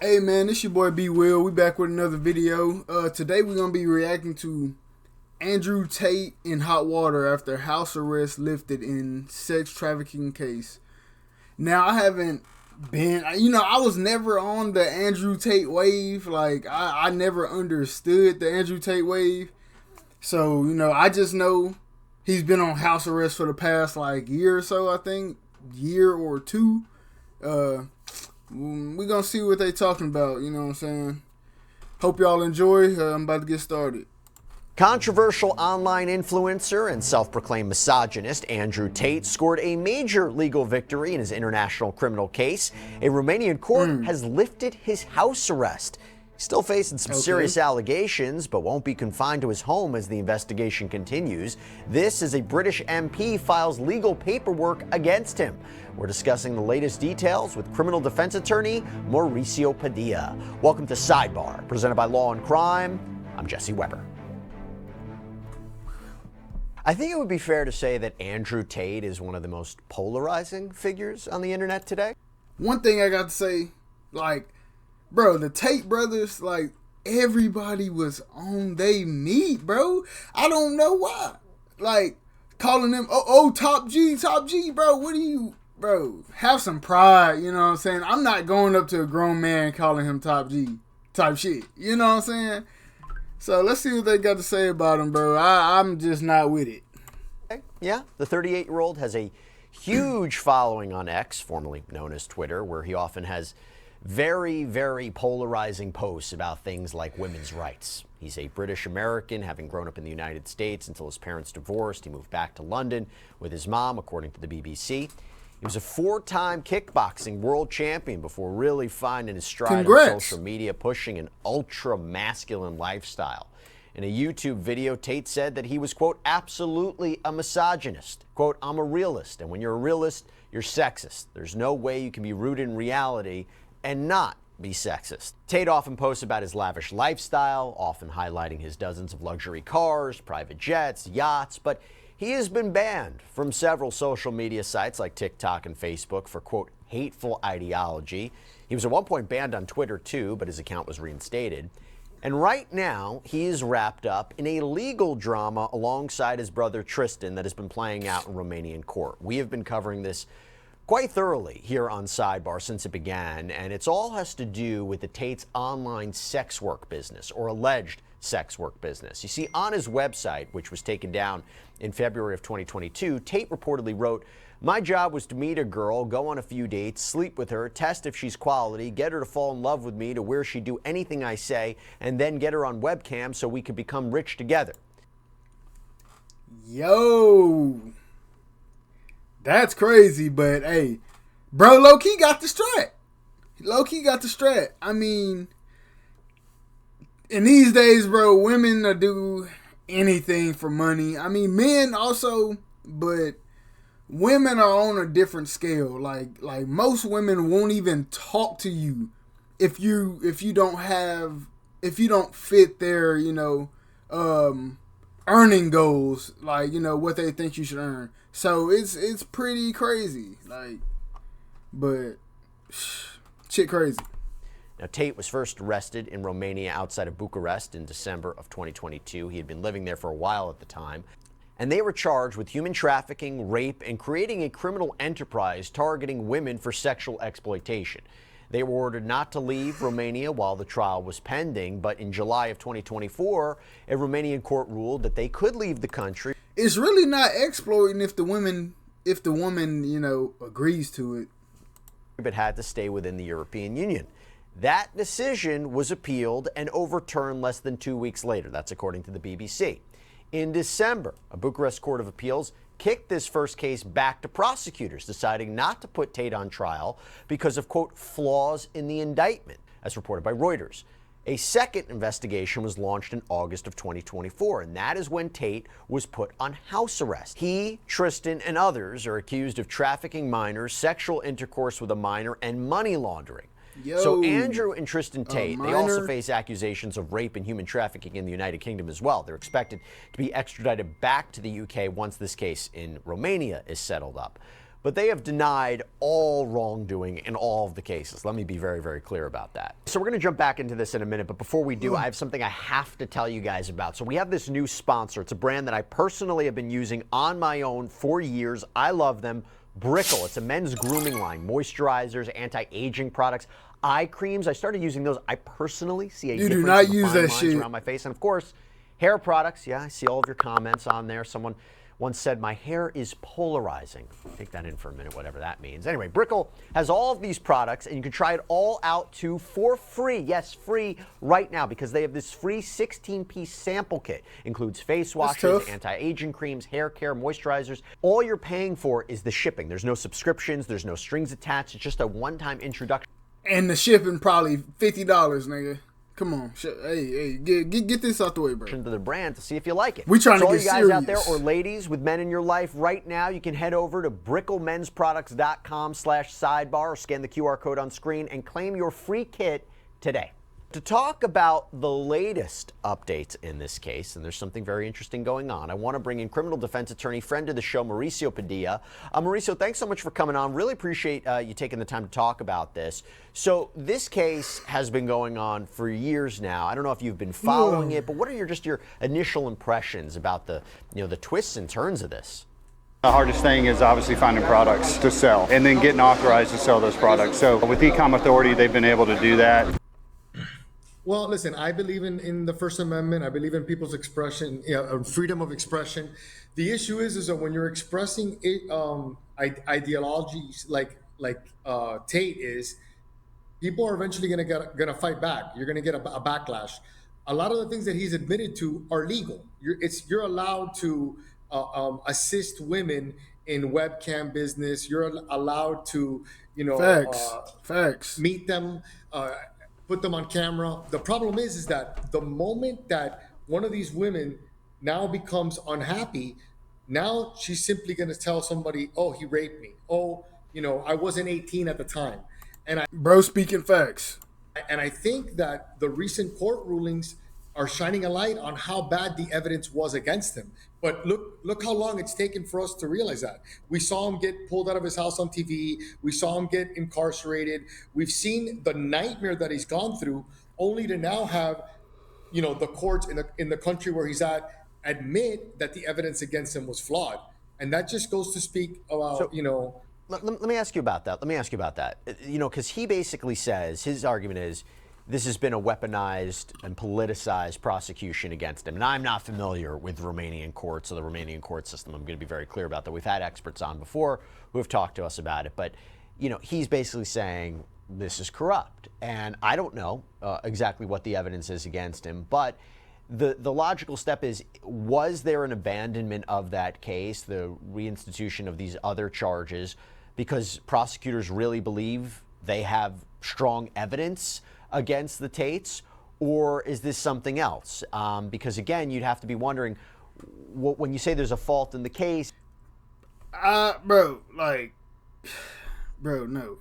Hey man, this your boy B Will. We back with another video. Today we're gonna be reacting to Andrew Tate in hot water after house arrest lifted in sex trafficking case. Now I haven't been, I was never on the Andrew Tate wave. Like I never understood the Andrew Tate wave. So I just know he's been on house arrest for the past like year or so. I think year or two. We're going to see what they talking about, you know what I'm saying? Hope y'all enjoy. I'm about to get started. Controversial online influencer and self-proclaimed misogynist Andrew Tate scored a major legal victory in his international criminal case. A Romanian court has lifted his house arrest. He's still facing some serious allegations, but won't be confined to his home as the investigation continues. This as a British MP files legal paperwork against him. We're discussing the latest details with criminal defense attorney Mauricio Padilla. Welcome to Sidebar, presented by Law and Crime. I'm Jesse Weber. I think it would be fair to say that Andrew Tate is one of the most polarizing figures on the internet today. One thing I got to say, bro, the Tate brothers, everybody was on they meat, bro. I don't know why. Calling them, top G, bro. What do you, bro? Have some pride, you know what I'm saying? I'm not going up to a grown man calling him top G type shit, you know what I'm saying? So let's see what they got to say about him, bro. I'm just not with it. Yeah, the 38-year-old has a huge following on X, formerly known as Twitter, where he often has very, very polarizing posts about things like women's rights. He's a British American, having grown up in the United States until his parents divorced. He moved back to London with his mom, according to the BBC. He was a 4-time kickboxing world champion before really finding his stride on social media, pushing an ultra-masculine lifestyle. In a YouTube video, Tate said that he was, quote, absolutely a misogynist. Quote, I'm a realist, and when you're a realist, you're sexist. There's no way you can be rooted in reality and not be sexist. Tate often posts about his lavish lifestyle, often highlighting his dozens of luxury cars, private jets, yachts, but he has been banned from several social media sites like TikTok and Facebook for, quote, hateful ideology. He was at one point banned on Twitter too, but his account was reinstated. And right now, he is wrapped up in a legal drama alongside his brother Tristan that has been playing out in Romanian court. We have been covering this quite thoroughly here on Sidebar since it began, and it all has to do with the Tate's online sex work business, or alleged sex work business. You see, on his website, which was taken down in February of 2022, Tate reportedly wrote, my job was to meet a girl, go on a few dates, sleep with her, test if she's quality, get her to fall in love with me to where she'd do anything I say, and then get her on webcam so we could become rich together. Yo, that's crazy, but hey, bro, low-key got the strat. Low-key got the strat. I mean, in these days, bro, women do anything for money. I mean, men also, but women are on a different scale. Like most women won't even talk to you if you don't fit their, earning goals, what they think you should earn. So it's pretty crazy. But shit crazy. Now, Tate was first arrested in Romania outside of Bucharest in December of 2022. He had been living there for a while at the time. And they were charged with human trafficking, rape, and creating a criminal enterprise targeting women for sexual exploitation. They were ordered not to leave Romania while the trial was pending, but in July of 2024, a Romanian court ruled that they could leave the country. It's really not exploiting if the woman, agrees to it. But had to stay within the European Union. That decision was appealed and overturned less than 2 weeks later. That's according to the BBC. In December, a Bucharest Court of Appeals kicked this first case back to prosecutors, deciding not to put Tate on trial because of, quote, flaws in the indictment, as reported by Reuters. A second investigation was launched in August of 2024, and that is when Tate was put on house arrest. He, Tristan, and others are accused of trafficking minors, sexual intercourse with a minor, and money laundering. So Andrew and Tristan Tate, they also face accusations of rape and human trafficking in the United Kingdom as well. They're expected to be extradited back to the UK once this case in Romania is settled up. But they have denied all wrongdoing in all of the cases. Let me be very, very clear about that. So we're going to jump back into this in a minute, but before we do, I have something I have to tell you guys about. So we have this new sponsor. It's a brand that I personally have been using on my own for years. I love them. Brickle. It's a men's grooming line. Moisturizers, anti-aging products, eye creams. I started using those. I personally see a difference do not in the use fine that lines shit around my face. And of course, hair products. Yeah, I see all of your comments on there. Someone once said, my hair is polarizing. Take that in for a minute, whatever that means. Anyway, Brickle has all of these products, and you can try it all out too for free. Yes, free right now, because they have this free 16-piece sample kit. Includes face washes, anti-aging creams, hair care, moisturizers. All you're paying for is the shipping. There's no subscriptions. There's no strings attached. It's just a one-time introduction. And the shipping probably $50, nigga. Come on, hey, get this out the way, bro. To the brand to see if you like it. We trying to all get you guys serious out there, or ladies with men in your life right now, you can head over to bricklemensproducts.com/sidebar or scan the QR code on screen and claim your free kit today. To talk about the latest updates in this case, and there's something very interesting going on, I want to bring in criminal defense attorney, friend of the show, Mauricio Padilla. Mauricio, thanks so much for coming on. Really appreciate you taking the time to talk about this. So this case has been going on for years now. I don't know if you've been following it, but what are just your initial impressions about the twists and turns of this? The hardest thing is obviously finding products to sell and then getting authorized to sell those products. So with E-Com Authority, they've been able to do that. Well, listen, I believe in the First Amendment. I believe in people's expression, freedom of expression. The issue is that when you're expressing ideologies like Tate is, people are eventually gonna fight back. You're gonna get a backlash. A lot of the things that he's admitted to are legal. You're allowed to assist women in webcam business. You're allowed to facts meet them. Put them on camera. The problem is that the moment that one of these women now becomes unhappy, now she's simply going to tell somebody, oh, he raped me. Oh, I wasn't 18 at the time. Bro, speaking facts. And I think that the recent court rulings are shining a light on how bad the evidence was against him. But look how long it's taken for us to realize that. We saw him get pulled out of his house on TV. We saw him get incarcerated. We've seen the nightmare that he's gone through, only to now have, the courts in the country where he's at admit that the evidence against him was flawed. And that just goes to speak about, Let me ask you about that. Because he basically says, his argument is, this has been a weaponized and politicized prosecution against him. And I'm not familiar with Romanian courts or the Romanian court system. I'm going to be very clear about that. We've had experts on before who have talked to us about it. But, he's basically saying this is corrupt. And I don't know exactly what the evidence is against him. But the logical step is, was there an abandonment of that case, the reinstitution of these other charges, because prosecutors really believe they have strong evidence against the Tates, or is this something else? Because again, you'd have to be wondering, when you say there's a fault in the case. Bro, no.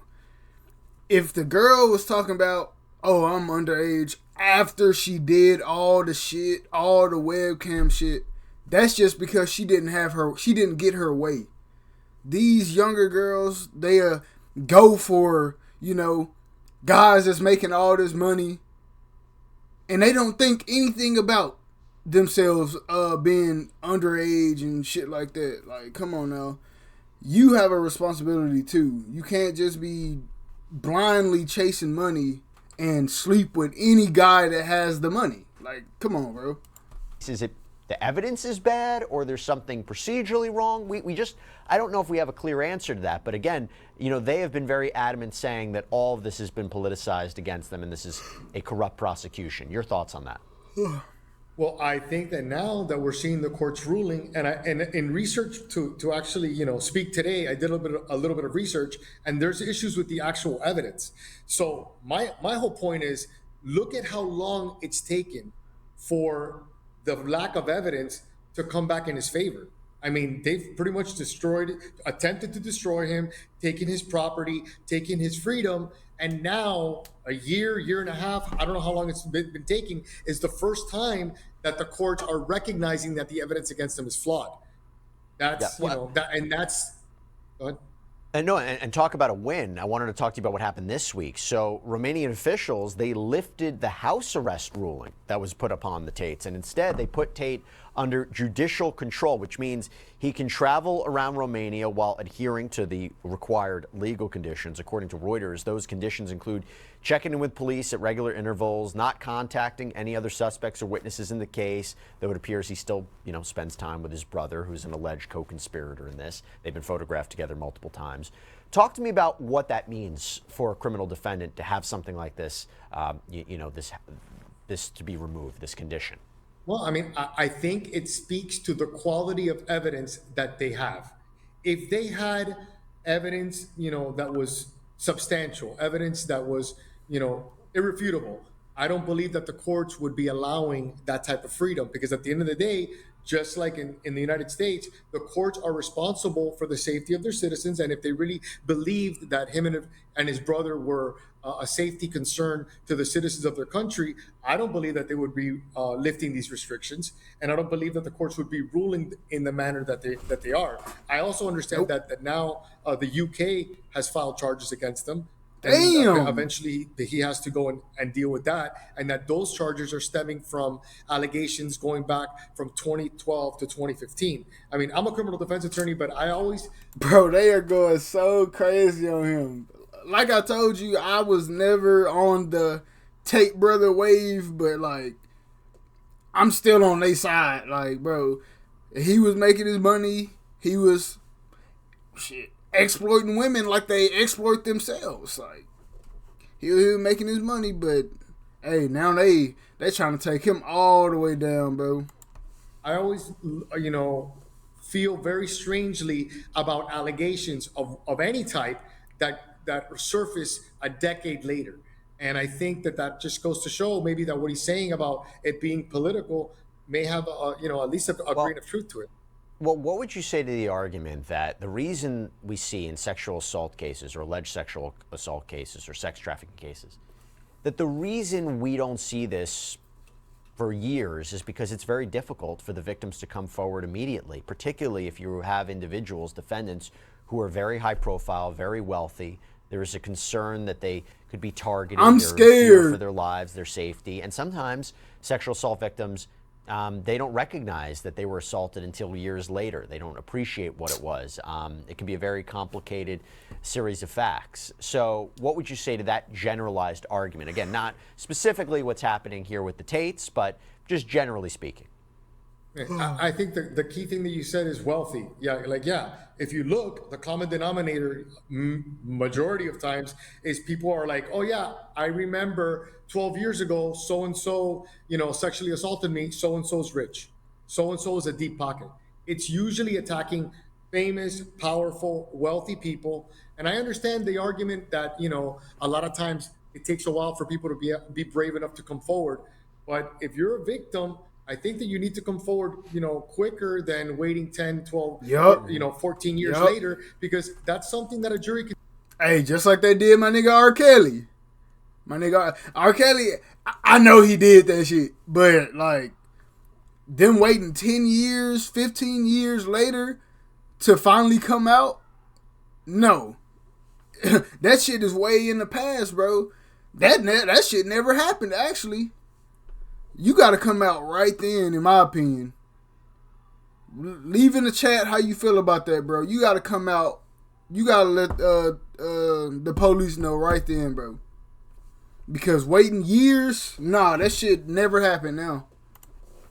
If the girl was talking about, oh, I'm underage, after she did all the shit, all the webcam shit, that's just because she didn't get her way. These younger girls, they go for, guys that's making all this money, and they don't think anything about themselves being underage and shit like that. Like, come on now. You have a responsibility too. You can't just be blindly chasing money and sleep with any guy that has the money. Like, come on, bro. Is it the evidence is bad, or there's something procedurally wrong? I don't know if we have a clear answer to that. But again, they have been very adamant saying that all of this has been politicized against them and this is a corrupt prosecution. Your thoughts on that? Well, I think that now that we're seeing the court's ruling, and in research to actually speak today, I did a little bit of research, and there's issues with the actual evidence. So my whole point is, look at how long it's taken for the lack of evidence to come back in his favor. I mean, they've pretty much attempted to destroy him, taken his property, taken his freedom, and now a year and a half, I don't know how long it's been taking, is the first time that the courts are recognizing that the evidence against him is flawed. That's, go ahead. And talk about a win. I wanted to talk to you about what happened this week. So Romanian officials, they lifted the house arrest ruling that was put upon the Tates, and instead they put Tate under judicial control, which means he can travel around Romania while adhering to the required legal conditions. According to Reuters, those conditions include checking in with police at regular intervals, not contacting any other suspects or witnesses in the case, though it appears he still, spends time with his brother, who's an alleged co-conspirator in this. They've been photographed together multiple times. Talk to me about what that means for a criminal defendant to have something like this, this to be removed, this condition. Well, I mean, I think it speaks to the quality of evidence that they have. If they had evidence, that was substantial, evidence that was, irrefutable, I don't believe that the courts would be allowing that type of freedom, because at the end of the day, just like in the United States, the courts are responsible for the safety of their citizens. And if they really believed that him and his brother were a safety concern to the citizens of their country, I don't believe that they would be lifting these restrictions. And I don't believe that the courts would be ruling in the manner that they are. I also understand that now the UK has filed charges against them. Damn. Eventually, he has to go and deal with that, and that those charges are stemming from allegations going back from 2012 to 2015. I mean, I'm a criminal defense attorney, but Bro, they are going so crazy on him. Like I told you, I was never on the Tate brother wave, but, like, I'm still on their side. Like, bro, he was making his money. He was, exploiting women like they exploit themselves. Like, he was making his money, but hey, now they trying to take him all the way down, bro. I always, feel very strangely about allegations of any type that surface a decade later. And I think that just goes to show maybe that what he's saying about it being political may have, at least a grain of truth to it. Well, what would you say to the argument that the reason we see in sexual assault cases or alleged sexual assault cases or sex trafficking cases, that the reason we don't see this for years is because it's very difficult for the victims to come forward immediately, particularly if you have individuals, defendants, who are very high profile, very wealthy. There is a concern that they could be targeted. I'm scared for their lives, their safety. And sometimes sexual assault victims, they don't recognize that they were assaulted until years later. They don't appreciate what it was. It can be a very complicated series of facts. So what would you say to that generalized argument? Again, not specifically what's happening here with the Tates, but just generally speaking. I think the key thing that you said is wealthy. If you look, the common denominator majority of times is people are like, oh yeah, I remember 12 years ago, so-and-so, sexually assaulted me, so-and-so's rich. So-and-so is a deep pocket. It's usually attacking famous, powerful, wealthy people. And I understand the argument that, a lot of times it takes a while for people to be brave enough to come forward. But if you're a victim, I think that you need to come forward, quicker than waiting 10, 12, 14 years later, because that's something that a jury can. Hey, just like they did my nigga R. Kelly. My nigga R. Kelly, I know he did that shit, but, like, them waiting 10 years, 15 years later to finally come out, no. That shit is way in the past, bro. That shit never happened, actually. You got to come out right then, in my opinion. Leave in the chat how you feel about that, bro. You got to come out. You got to let the police know right then, bro. Because waiting years, nah, that shit never happened now.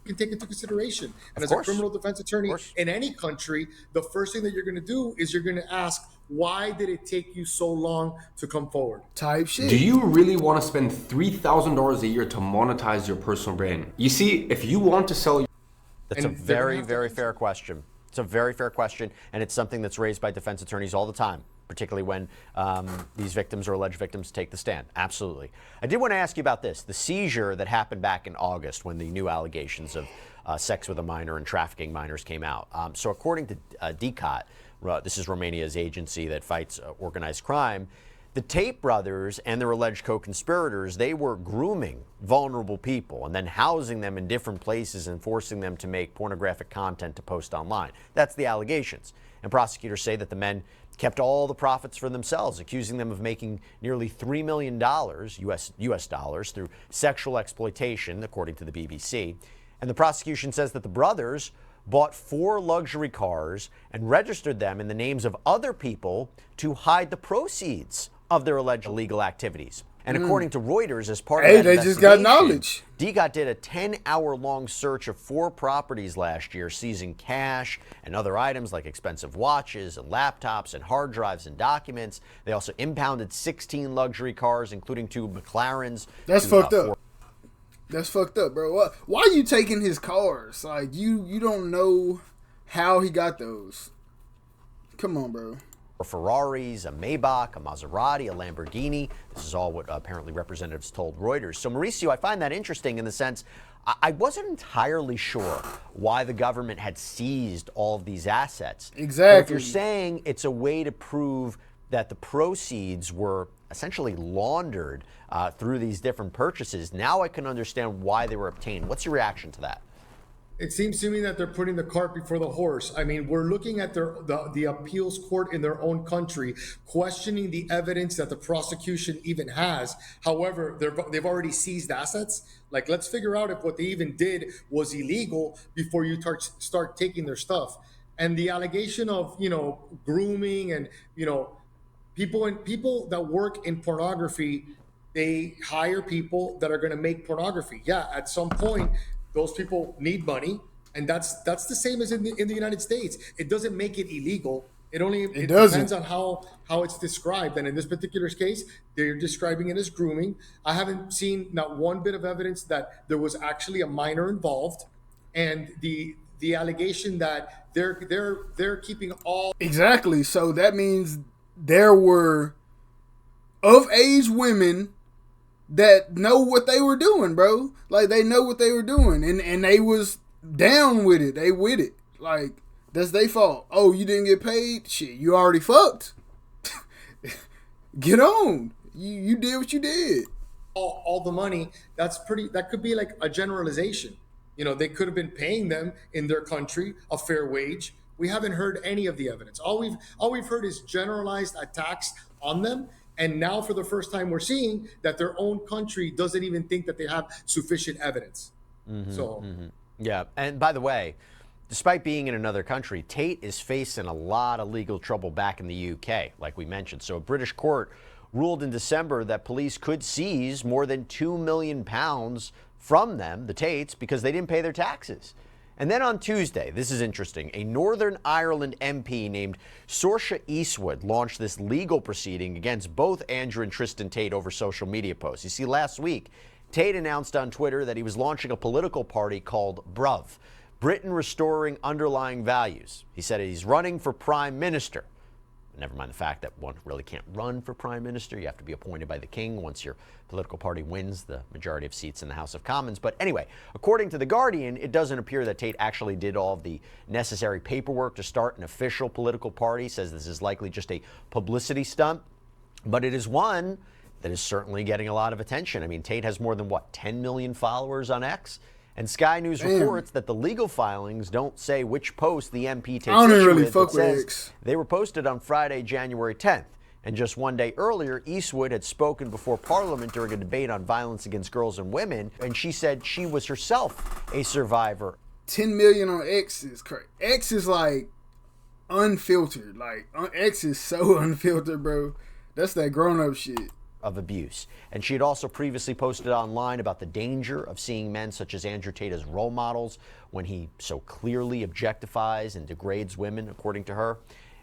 You can take into consideration. And as a criminal defense attorney in any country, the first thing that you're going to do is you're going to ask, why did it take you so long to come forward? Type shit. Do you really want to spend $3,000 a year to monetize your personal brand? You see, if you want to sell... That's a very, very fair question. It's a very fair question, and it's something that's raised by defense attorneys all the time, particularly when these victims or alleged victims take the stand. Absolutely. I did want to ask you about this, the seizure that happened back in August when the new allegations of sex with a minor and trafficking minors came out. So according to DCAT, this is Romania's agency that fights organized crime, The Tate brothers and their alleged co-conspirators, they were grooming vulnerable people and then housing them in different places and forcing them to make pornographic content to post online. That's the allegations. And prosecutors say that the men kept all the profits for themselves, accusing them of making nearly $3 million US dollars through sexual exploitation, according to the BBC. And the prosecution says that the brothers bought 4 luxury cars and registered them in the names of other people to hide the proceeds of their alleged illegal activities. And according to Reuters, as part of that they just got knowledge. DGOT did a 10-hour-long search of 4 properties last year, seizing cash and other items like expensive watches and laptops and hard drives and documents. They also impounded 16 luxury cars, including 2 McLarens. That's fucked up. That's fucked up, bro. Why are you taking his cars? Like, you don't know how he got those. Come on, bro. Ferraris, a Maybach, a Maserati, a Lamborghini. This is all what apparently representatives told Reuters. So, Mauricio, I find that interesting in the sense I wasn't entirely sure why the government had seized all of these assets. Exactly. But if you're saying it's a way to prove that the proceeds were essentially laundered through these different purchases, now I can understand why they were obtained. What's your reaction to that? It seems to me that they're putting the cart before the horse. I mean, we're looking at the appeals court in their own country, questioning the evidence that the prosecution even has. However, they've already seized assets. Like, let's figure out if what they even did was illegal before you start taking their stuff. And the allegation of, grooming and, people that work in pornography, they hire people that are going to make pornography. Yeah, at some point, those people need money, and that's the same as in the United States. It doesn't make it illegal. It depends on how it's described. And in this particular case, they're describing it as grooming. I haven't seen not one bit of evidence that there was actually a minor involved, and the allegation that they're keeping all exactly. So that means there were of age women that know what they were doing, bro. Like, they know what they were doing, and they was down with it. They with it. Like, that's their fault. Oh, you didn't get paid? Shit, you already fucked. Get on. You did what you did. All the money. That could be like a generalization. They could have been paying them in their country a fair wage. We haven't heard any of the evidence. All we've heard is generalized attacks on them. And now, for the first time, we're seeing that their own country doesn't even think that they have sufficient evidence. Yeah. And by the way, despite being in another country, Tate is facing a lot of legal trouble back in the UK, like we mentioned. So a British court ruled in December that police could seize more than £2 million from them, the Tates, because they didn't pay their taxes. And then on Tuesday, this is interesting, a Northern Ireland MP named Saoirse Eastwood launched this legal proceeding against both Andrew and Tristan Tate over social media posts. You see, last week, Tate announced on Twitter that he was launching a political party called BRUV, Britain Restoring Underlying Values. He said he's running for Prime Minister. Never mind the fact that one really can't run for prime minister. You have to be appointed by the king once your political party wins the majority of seats in the House of Commons. But anyway, according to The Guardian, it doesn't appear that Tate actually did all of the necessary paperwork to start an official political party. Says this is likely just a publicity stunt, but it is one that is certainly getting a lot of attention. I mean, Tate has more than, 10 million followers on X? And Sky News reports that the legal filings don't say which post the MP takes issue with. It says they were posted on Friday, January 10th. And just one day earlier, Eastwood had spoken before Parliament during a debate on violence against girls and women, and she said she was herself a survivor. 10 million on X is crazy. X is like unfiltered. Like, X is so unfiltered, bro. That's that grown-up shit. Of abuse. And she had also previously posted online about the danger of seeing men such as Andrew Tate as role models when he so clearly objectifies and degrades women, according to her.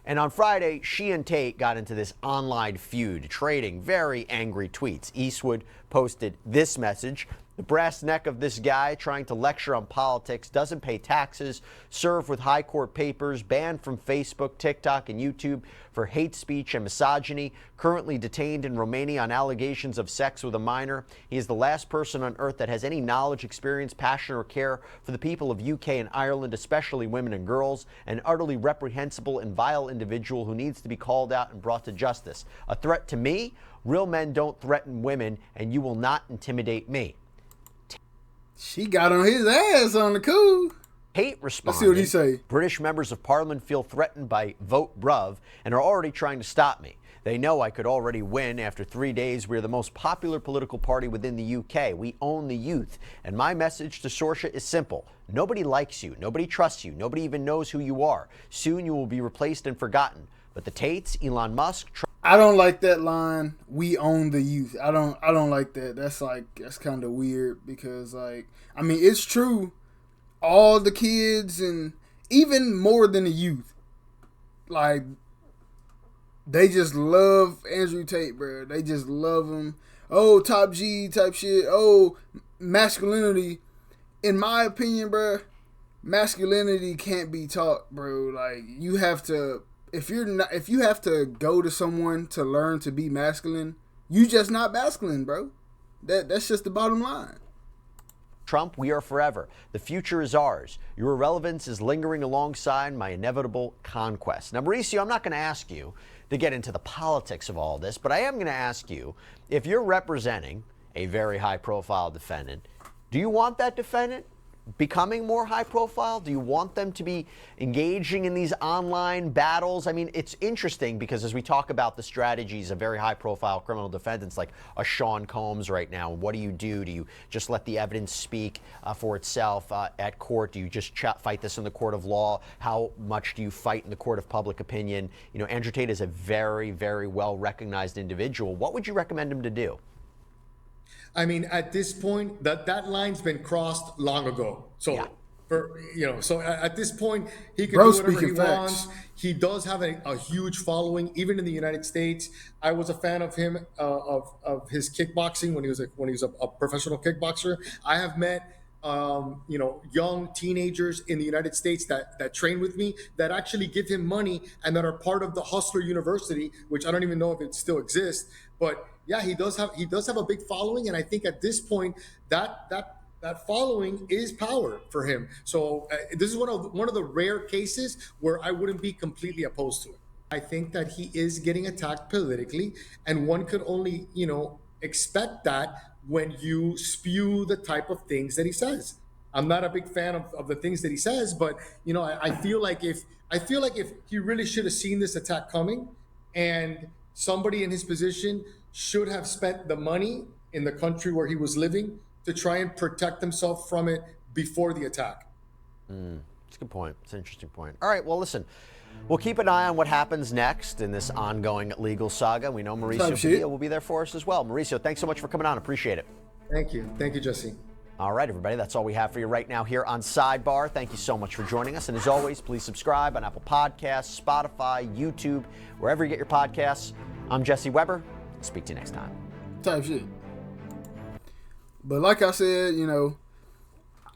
And on Friday, she and Tate got into this online feud, trading very angry tweets. Eastwood posted this message: The brass neck of this guy trying to lecture on politics, doesn't pay taxes, served with high court papers, banned from Facebook, TikTok, and YouTube for hate speech and misogyny, currently detained in Romania on allegations of sex with a minor. He is the last person on earth that has any knowledge, experience, passion, or care for the people of UK and Ireland, especially women and girls, an utterly reprehensible and vile individual who needs to be called out and brought to justice. A threat to me? Real men don't threaten women, and you will not intimidate me. She got on his ass on the cool. Tate responded, Let's see what he say. British members of parliament feel threatened by Vote Bruv and are already trying to stop me. They know I could already win. After 3 days, we're the most popular political party within the UK. We own the youth. And my message to Saoirse is simple. Nobody likes you. Nobody trusts you. Nobody even knows who you are. Soon you will be replaced and forgotten. But the Tates, Elon Musk... I don't like that line. We own the youth. I don't like that. That's kind of weird because I mean, it's true. All the kids and even more than the youth, like they just love Andrew Tate, bro. They just love him. Oh, top G type shit. Oh, masculinity. In my opinion, bro, masculinity can't be taught, bro. Like you have to. If you have to go to someone to learn to be masculine, you just not masculine, bro. That's just the bottom line. Trump, we are forever. The future is ours. Your irrelevance is lingering alongside my inevitable conquest. Now, Mauricio, I'm not going to ask you to get into the politics of all this, but I am going to ask you, if you're representing a very high-profile defendant, do you want that defendant becoming more high profile? Do you want them to be engaging in these online battles? I mean, it's interesting because as we talk about the strategies of very high profile criminal defendants like a Sean Combs right now, what do? Do you just let the evidence speak for itself at court? Do you just fight this in the court of law? How much do you fight in the court of public opinion? You know, Andrew Tate is a very, very well recognized individual. What would you recommend him to do? I mean, at this point, that line's been crossed long ago. So, yeah. So at this point, he can do whatever he wants. He does have a huge following, even in the United States. I was a fan of him, of his kickboxing when he was a professional kickboxer. I have met young teenagers in the United States that train with me that actually give him money and that are part of the Hustler University, which I don't even know if it still exists. But yeah, he does have a big following, and I think at this point that following is power for him. So this is one of the rare cases where I wouldn't be completely opposed to it. I think that he is getting attacked politically, and one could only expect that when you spew the type of things that he says. I'm not a big fan of the things that he says, but I feel like if he really should have seen this attack coming, and somebody in his position should have spent the money in the country where he was living to try and protect himself from it before the attack. It's a good point. It's an interesting point. All right, well, listen, we'll keep an eye on what happens next in this ongoing legal saga. We know Mauricio Padilla will be there for us as well. Mauricio, thanks so much for coming on. Appreciate it. Thank you. Thank you, Jesse. All right, everybody, that's all we have for you right now here on Sidebar. Thank you so much for joining us. And as always, please subscribe on Apple Podcasts, Spotify, YouTube, wherever you get your podcasts. I'm Jesse Weber. Speak to you next time. Type shit. But like I said,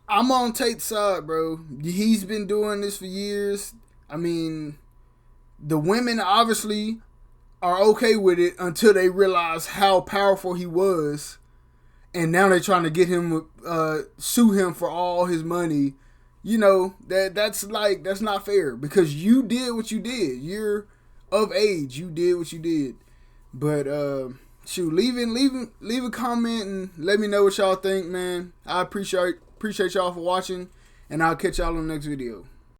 I'm on Tate's side, bro. He's been doing this for years. I mean, the women obviously are okay with it until they realize how powerful he was. And now they're trying to get him, sue him for all his money. That's not fair because you did what you did. You're of age. You did what you did. But leave a comment and let me know what y'all think, man. I appreciate y'all for watching, and I'll catch y'all on the next video.